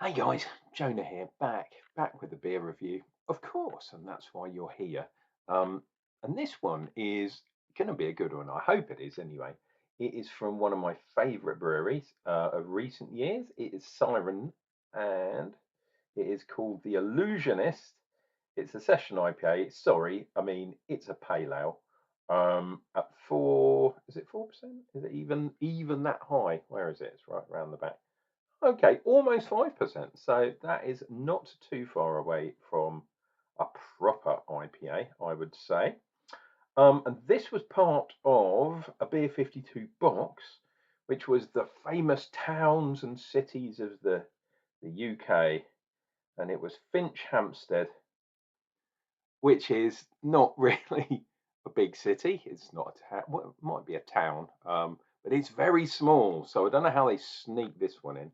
Hey guys, Jonah here, back with a beer review, of course, and that's why you're here. Um, and this one is going to be a good one. I hope it is anyway. It is from one of my favourite breweries of recent years. It is Siren, and it is called the Illusionist. It's a session IPA. Sorry, I mean it's a pale ale. At four, is it 4%? Is it even that high? Where is it? It's right around the back. Okay, almost 5%. So that is not too far away from a proper IPA, I would say. And this was part of a Beer 52 box, which was the famous towns and cities of the UK. And it was Finch Hampstead, which is not really a big city. It's not a town. Well, it might be a town, but it's very small. So I don't know how they sneak this one in.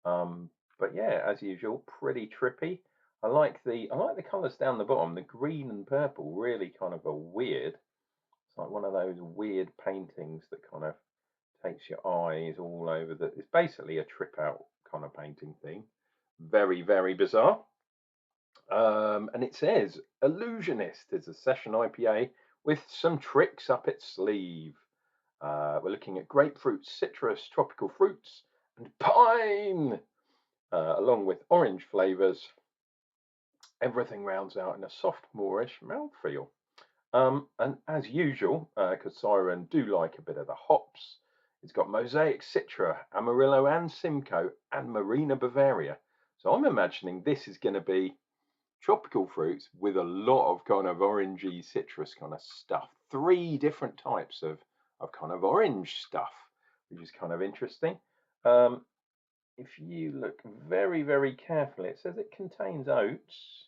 But yeah, as usual, pretty trippy. I like the colours down the bottom. The green and purple really kind of are weird. It's like one of those weird paintings that kind of takes your eyes all over the. It's basically a trip out kind of painting thing. Very, very bizarre. And it says Illusionist is a session IPA with some tricks up its sleeve. We're looking at grapefruit, citrus, tropical fruits, and pine. Along with orange flavours. Everything rounds out in a soft moorish mouthfeel. And as usual, because Siren do like a bit of the hops, it's got Mosaic Citra, Amarillo and Simcoe, and Marina Bavaria. So I'm imagining this is going to be tropical fruits with a lot of kind of orangey citrus kind of stuff. 3 different types of kind of orange stuff, which is kind of interesting. If you look very, very carefully, it says it contains oats,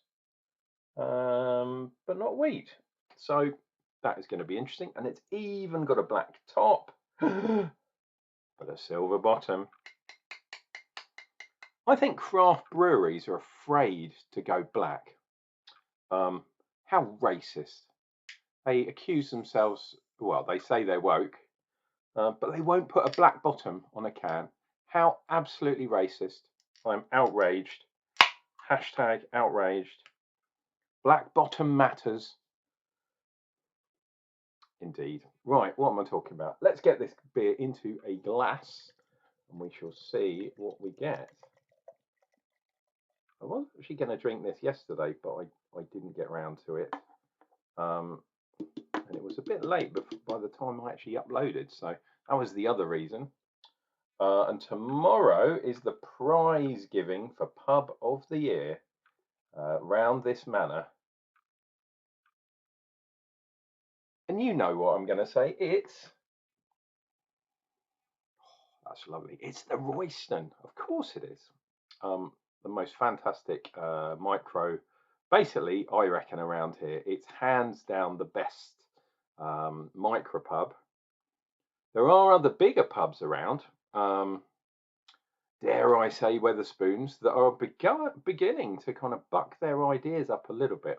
but not wheat. So that is going to be interesting. And it's even got a black top, but a silver bottom. I think craft breweries are afraid to go black. How racist. They accuse themselves, well, they say they're woke, but they won't put a black bottom on a can. How absolutely racist. I'm outraged. Hashtag outraged. Black bottom matters. Indeed. Right, what am I talking about? Let's get this beer into a glass and we shall see what we get. I was actually going to drink this yesterday, but I didn't get around to it. And it was a bit late by the time I actually uploaded. So that was the other reason. And tomorrow is the prize giving for Pub of the Year round this manor. And you know what I'm going to say. That's lovely. It's the Royston. Of course it is. The most fantastic micro. Basically, I reckon around here, it's hands down the best micro pub. There are other bigger pubs around. Dare I say Weatherspoons that are beginning to kind of buck their ideas up a little bit.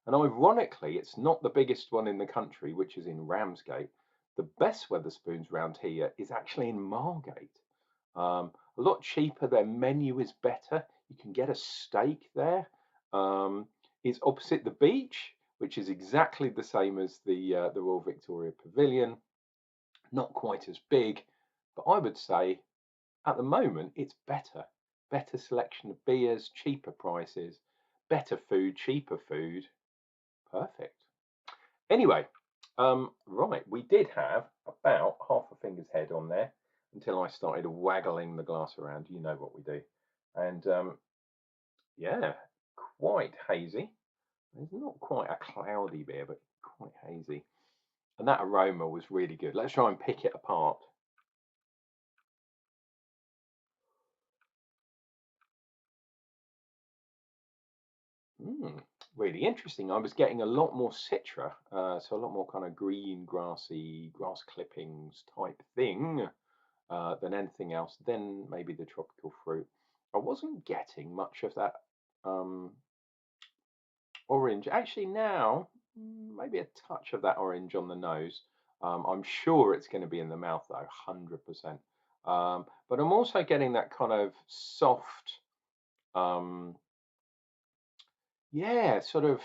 And ironically, it's not the biggest one in the country, which is in Ramsgate. The best Weatherspoons round here is actually in Margate. A lot cheaper. Their menu is better. You can get a steak there. It's opposite the beach, which is exactly the same as the Royal Victoria Pavilion. Not quite as big, but I would say at the moment it's better. Better selection of beers, cheaper prices, better food, cheaper food. Perfect. Anyway, right, we did have about half a finger's head on there until I started waggling the glass around. You know what we do. And yeah, quite hazy. It's not quite a cloudy beer, but quite hazy. And that aroma was really good. Let's try and pick it apart. Really interesting. I was getting a lot more citra, so a lot more kind of green, grassy, grass clippings type thing than anything else. Then maybe the tropical fruit. I wasn't getting much of that orange. Actually, now maybe a touch of that orange on the nose. I'm sure it's going to be in the mouth though, 100%. But I'm also getting that kind of soft. Yeah, sort of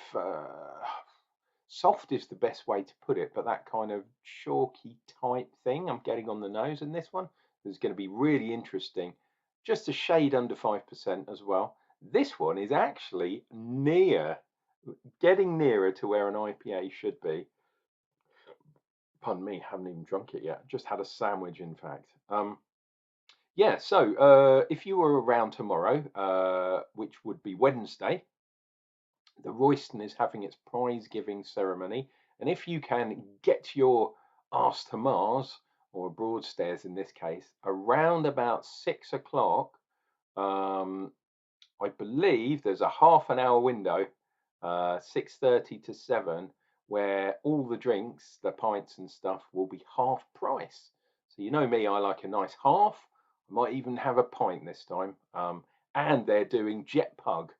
soft is the best way to put it, but that kind of chalky type thing I'm getting on the nose in this one is going to be really interesting. Just a shade under 5% as well. This one is actually getting nearer to where an IPA should be. Pardon me, haven't even drunk it yet. Just had a sandwich, in fact. Yeah, so if you were around tomorrow, which would be Wednesday, the Royston is having its prize giving ceremony, and if you can get your arse to Mars, or Broadstairs in this case, around about 6 o'clock, um, I believe there's a half an hour window, 6:30 to 7, where all the drinks, the pints and stuff, will be half price. So you know me, I like a nice half. I might even have a pint this time. And they're doing Jet Pug,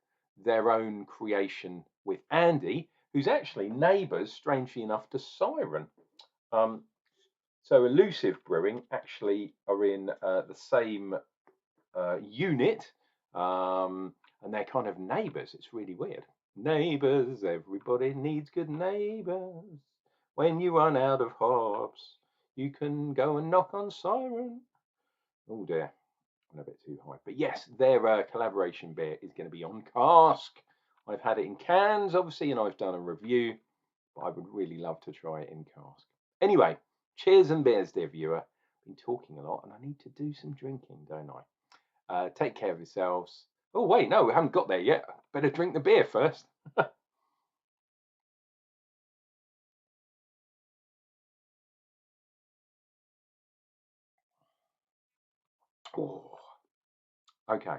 their own creation with Andy, who's actually neighbours, strangely enough, to Siren. Um, so Elusive Brewing actually are in the same unit, and they're kind of neighbours. It's really weird. Neighbours, everybody needs good neighbours. When you run out of hops, you can go and knock on Siren. Oh dear, I'm a bit too high. But yes, their collaboration beer is going to be on cask. I've had it in cans, obviously, and I've done a review, but I would really love to try it in cask. Anyway, cheers and beers, dear viewer. Been talking a lot, and I need to do some drinking, don't I? Take care of yourselves. Oh, wait, no, we haven't got there yet. Better drink the beer first. Oh, okay.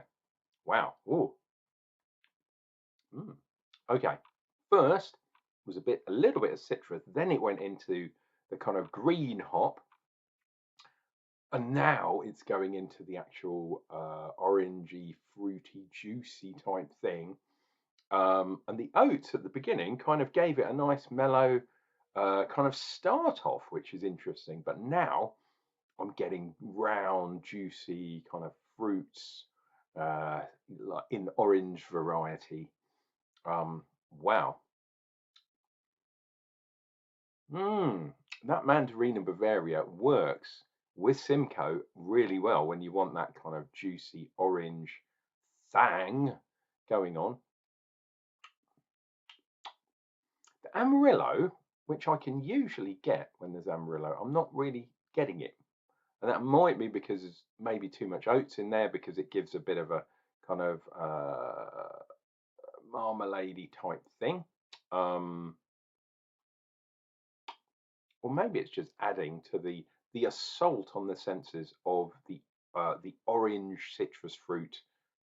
Wow. Oh. Mm. Okay. First was a little bit of citrus. Then it went into the kind of green hop, and now it's going into the actual orangey, fruity, juicy type thing. And the oats at the beginning kind of gave it a nice mellow kind of start off, which is interesting. But now I'm getting round, juicy kind of fruits like in orange variety. Wow. Mm, that Mandarina Bavaria works with Simcoe really well when you want that kind of juicy orange thang going on. The Amarillo, which I can usually get when there's Amarillo, I'm not really getting it. And that might be because there's maybe too much oats in there because it gives a bit of a kind of marmalade type thing. Um, or maybe it's just adding to the assault on the senses of the orange citrus fruit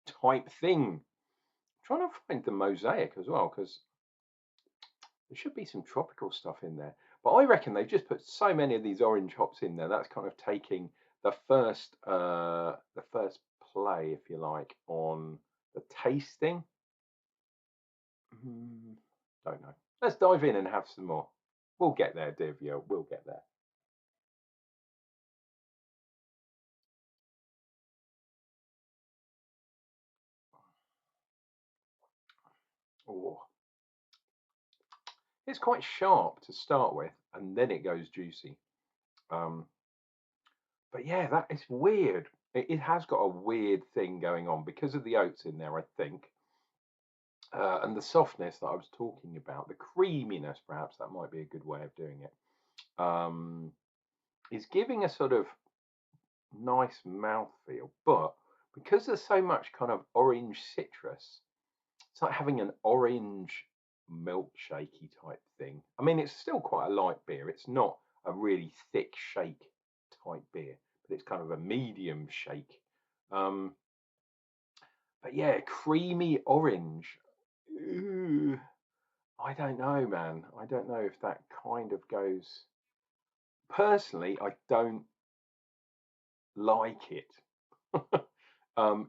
type thing. I'm trying to find the mosaic as well because there should be some tropical stuff in there. But I reckon they've just put so many of these orange hops in there. That's kind of taking the first play, if you like, on the tasting. Don't know. Let's dive in and have some more. We'll get there, dear viewer. We'll get there. Oh, it's quite sharp to start with, and then it goes juicy. Um, but yeah, that is weird. It has got a weird thing going on because of the oats in there, I think, and the softness that I was talking about, the creaminess, perhaps that might be a good way of doing it. Is giving a sort of nice mouthfeel, but because there's so much kind of orange citrus, it's like having an orange milkshakey type thing. I mean, it's still quite a light beer. It's not a really thick shake type beer, but it's kind of a medium shake. Um, but yeah, creamy orange. Ooh, I don't know, man. I don't know if that kind of goes. Personally, I don't like it.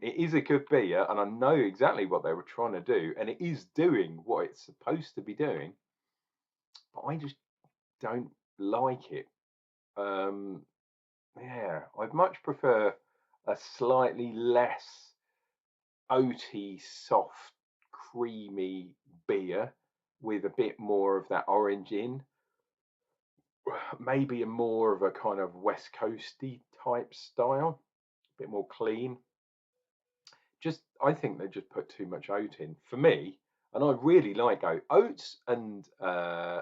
It is a good beer, and I know exactly what they were trying to do, and it is doing what it's supposed to be doing, but I just don't like it. Um, yeah, I'd much prefer a slightly less oaty, soft, creamy beer with a bit more of that orange in. Maybe a more of a kind of West Coasty type style, a bit more clean. Just I think they just put too much oat in for me, and I really like oat. Oats and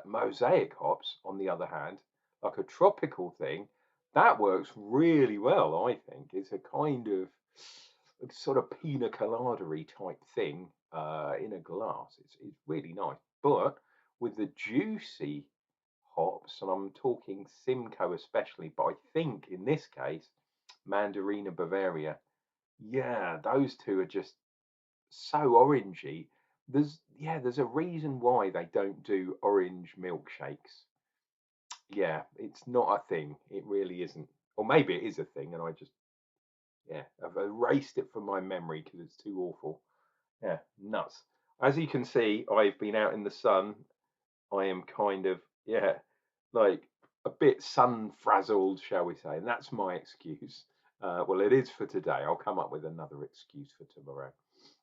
mosaic hops, on the other hand, like a tropical thing, that works really well. I think it's a kind of sort of pina colada type thing in a glass. It's really nice, but with the juicy hops, and I'm talking Simcoe especially, but I think in this case, Mandarina Bavaria. Yeah, those two are just so orangey. There's a reason why they don't do orange milkshakes. Yeah, it's not a thing. It really isn't. Or maybe it is a thing, and I just I've erased it from my memory because it's too awful. Yeah, nuts. As you can see, I've been out in the sun. I am kind of like a bit sun frazzled, shall we say, and that's my excuse. Well, it is for today. I'll come up with another excuse for tomorrow.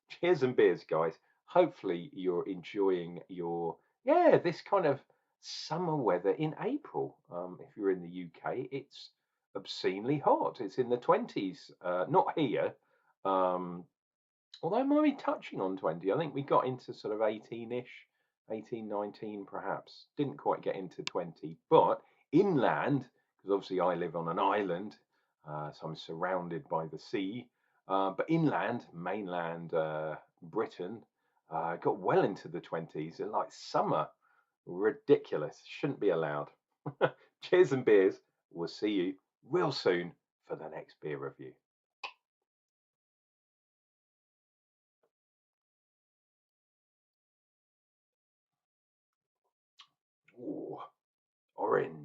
Cheers and beers, guys. Hopefully you're enjoying your this kind of summer weather in April. If you're in the UK, it's obscenely hot. It's in the 20s. Not here. Um, Although it might be touching on 20. I think we got into sort of 18-ish, 18, 19 perhaps. Didn't quite get into 20. But inland, because obviously I live on an island, so I'm surrounded by the sea. But inland, mainland Britain, got well into the 20s. And like summer, ridiculous. Shouldn't be allowed. Cheers and beers. We'll see you real soon for the next beer review. Ooh, orange.